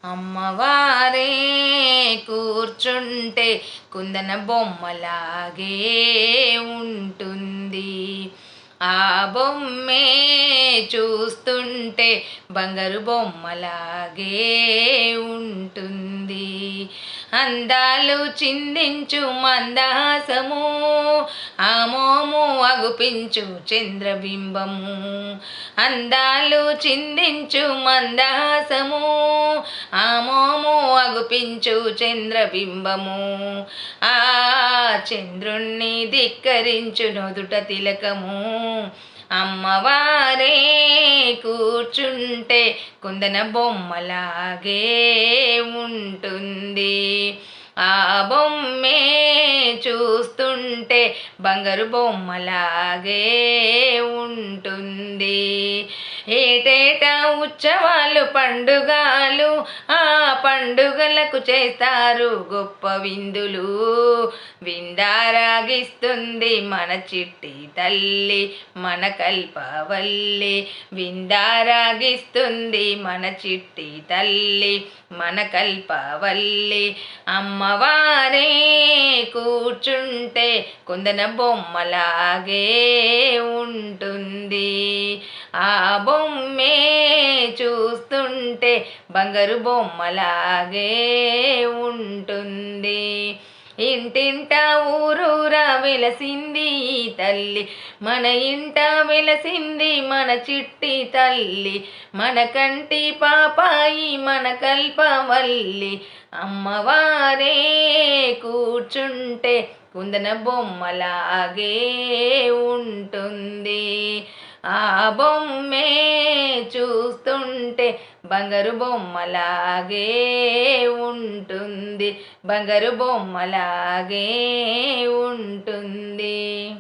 అమ్మవారే కూర్చుంటే కుందన బొమ్మలాగే ఉంటుంది. ఆ బొమ్మే చూస్తుంటే బంగారు బొమ్మలాగే ఉంటుంది. అందాలు చిందించు మందహాసము, ఆ మోము అగుపించు చంద్రబింబము. అందాలు చిందించు మందహాసము, ఆ మోము అగుపించు చంద్రబింబము. ఆ చంద్రుణ్ణి ధిక్కరించు నుదుట తిలకము. అమ్మవారే కూర్చుంటే కుందన బొమ్మలాగే ఉంటుంది. ఆ బొమ్మే చూస్తుంటే బంగారు బొమ్మలాగే ఉంటుంది. ఏటేటా ఉత్సవాలు పండుగలు, ఆ పండుగలకు చేస్తారు గొప్ప విందులు. విందారాగిస్తుంది మన చిట్టి తల్లి, మన కల్పవల్లి. విందారాగిస్తుంది మన చిట్టి తల్లి, మన కల్పవల్లి. అమ్మవారే కూర్చుంటే కుందన బొమ్మలాగే ఉంటుంది. ఆ బొమ్మే చూస్తుంటే బంగారు బొమ్మలాగే ఉంటుంది. ఇంటింట ఊరూరా వెలసింది ఈ తల్లి, మన ఇంట వెలసింది మన చిట్టి తల్లి. మన కంటి పాపాయి మన కల్పవల్లి. అమ్మవారే కూర్చుంటే కుందన బొమ్మలాగే ఉంటుంది. ఆ బొమ్మే చూస్తుంటే బంగారు బొమ్మలాగే ఉంటుంది. బంగారు బొమ్మలాగే ఉంటుంది.